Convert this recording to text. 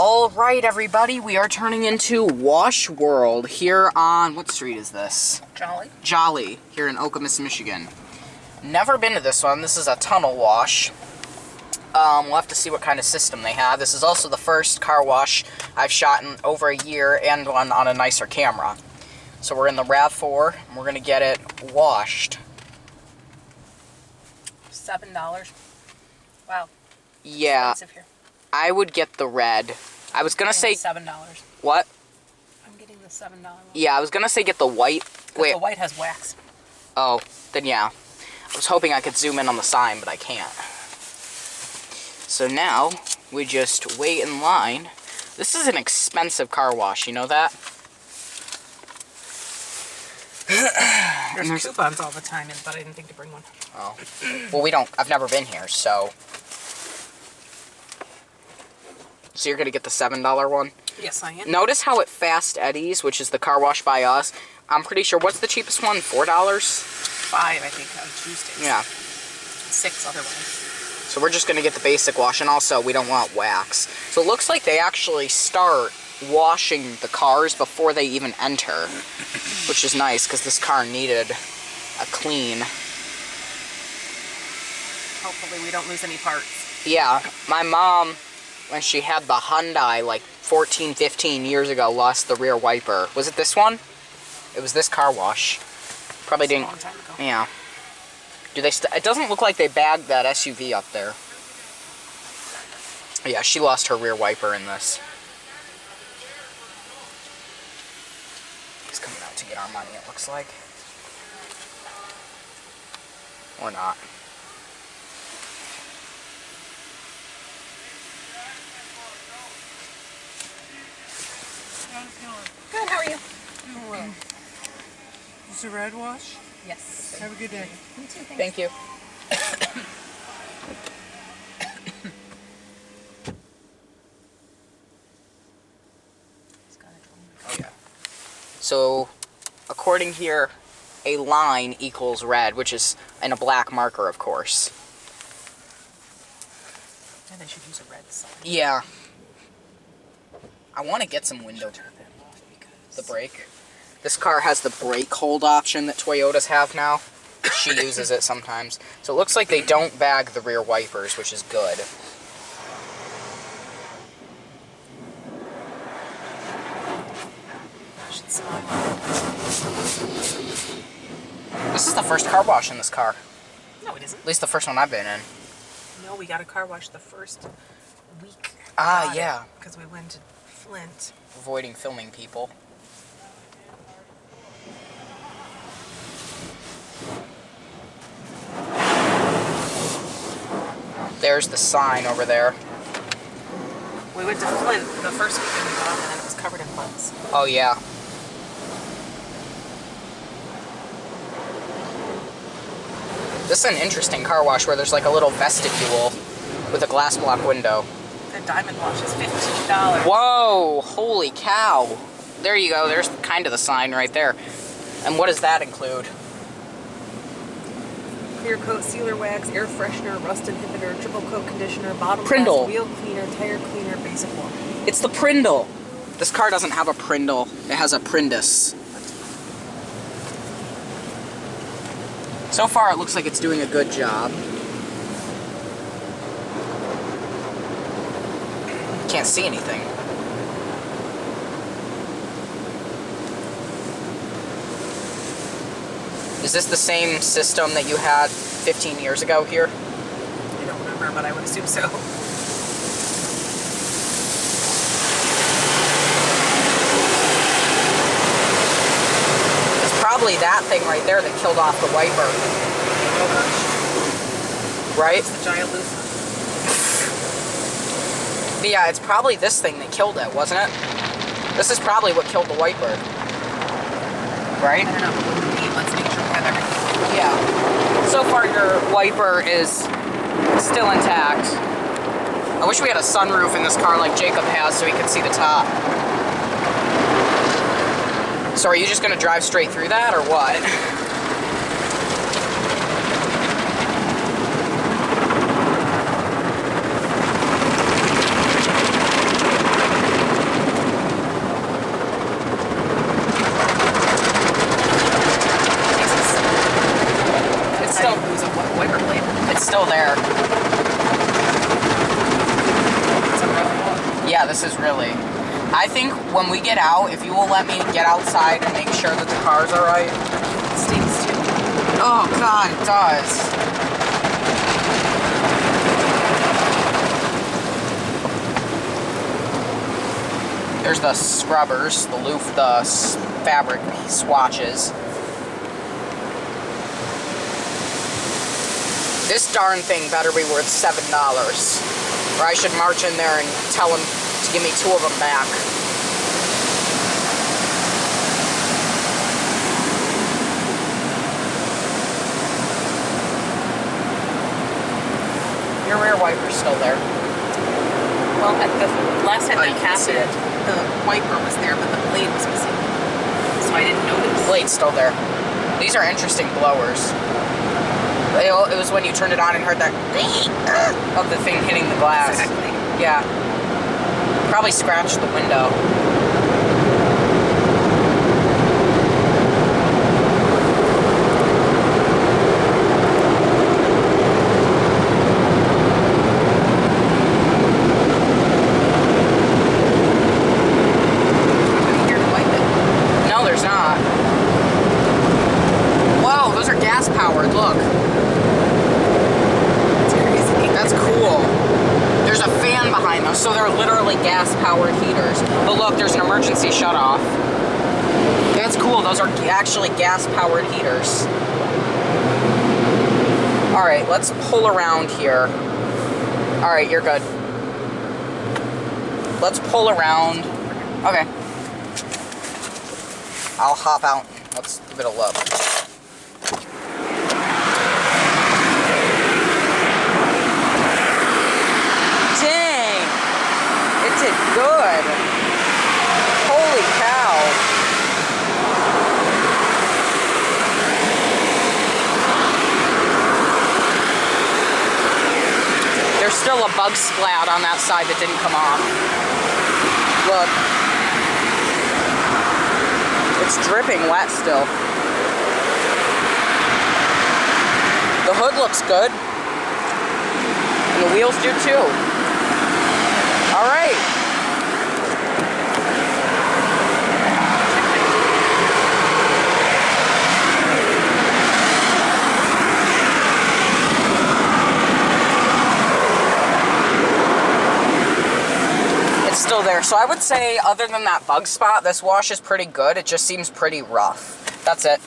All right, everybody, we are turning into Wash World here on, what street is this? Jolly. Jolly, here in Okemos, Michigan. Never been to this one. This is a tunnel wash. We'll have to see what kind of system they have. This is also the first car wash I've shot in over a year and one on a nicer camera. So we're in the RAV4, and we're going to get it washed. $7. Wow. Yeah. Expensive here. I would get the red. I was gonna say $7. what? I'm getting the $7 one. Yeah, I was gonna say get the white. Wait. The white has wax. Oh, then yeah. I was hoping I could zoom in on the sign, but I can't. So now we just wait in line. This is an expensive car wash. You know that? There's coupons all the time, but I didn't think to bring one. Oh. Well, we don't. I've never been here, so. So you're going to get the $7 one? Yes, I am. Notice how at Fast Eddie's, which is the car wash by us, I'm pretty sure, what's the cheapest one? $4? $5, I think, on Tuesdays. Yeah. $6 otherwise. So we're just going to get the basic wash, and also we don't want wax. So it looks like they actually start washing the cars before they even enter, which is nice, because this car needed a clean. Hopefully we don't lose any parts. Yeah, my mom, when she had the Hyundai like 14, 15 years ago, lost the rear wiper. Was it this one? It was this car wash. Probably didn't. A long time ago. Yeah. Do they? It doesn't look like they bagged that SUV up there. Yeah, she lost her rear wiper in this. He's coming out to get our money, it looks like. Or not. Good, how are you? Doing well. Is this a red wash? Yes. Have a good day. Me too, thanks. Thank you. Oh, yeah. So, according here, a line equals red, which is in a black marker, of course. And they should use a red sign. Yeah. I want to get some window. The brake. This car has the brake hold option that Toyotas have now. She uses it sometimes. So it looks like they don't bag the rear wipers, which is good. Should smell. This is the first car wash in this car. No, it isn't. At least the first one I've been in. No, we got a car wash the first week. Ah, yeah. Because we went to Flint. Avoiding filming people. There's the sign over there. We went to Flint the first weekend we got off, and then it was covered in bugs. Oh, yeah. This is an interesting car wash where there's like a little vestibule with a glass block window. The diamond wash is $15. Whoa! Holy cow! There you go. There's kind of the sign right there. And what does that include? Clear coat, sealer wax, air freshener, rust inhibitor, triple coat conditioner, bottom Prindle. glass, wheel cleaner, tire cleaner, basic one. It's the Prindle. This car doesn't have a Prindle. It has a Prindus. So far, it looks like it's doing a good job. Can't see anything. Is this the same system that you had 15 years ago here? I don't remember, but I would assume so. It's probably that thing right there that killed off the wiper. Right? It's the giant loose. Yeah, it's probably this thing that killed it, wasn't it? This is probably what killed the wiper. Right? I don't know. Let's make sure we have everything. Yeah. So far your wiper is still intact. I wish we had a sunroof in this car like Jacob has so he could see the top. So are you just going to drive straight through that or what? Yeah, this is really... I think when we get out, if you will let me get outside and make sure that the car's alright. It stinks too. Oh, God, it does. There's the scrubbers, the loop, the fabric swatches. This darn thing better be worth $7. Or I should march in there and tell him to give me 2 of them back. Your rear wiper's still there. Well, at the last time Oh, I you can see capped it, it. the wiper was there, but the blade was missing. So I didn't notice. Blade's still there. These are interesting blowers. It was when you turned it on and heard that of the thing hitting the glass. Exactly. Yeah. Probably scratched the window. I'm here to wipe it. No, there's not. Whoa, those are gas powered. Look. It's crazy. That's cool. There's a fan behind them, so they're literally gas-powered heaters. But look, there's an emergency shut-off. That's cool. Those are actually gas-powered heaters. All right, let's pull around here. All right, you're good. Let's pull around. Okay. I'll hop out. Let's give it a look. Dang! It did good. Holy cow. There's still a bug splat on that side that didn't come off. Look. It's dripping wet still. The hood looks good. And the wheels do too. All right. It's still there. So I would say, other than that bug spot, this wash is pretty good. It just seems pretty rough. That's it.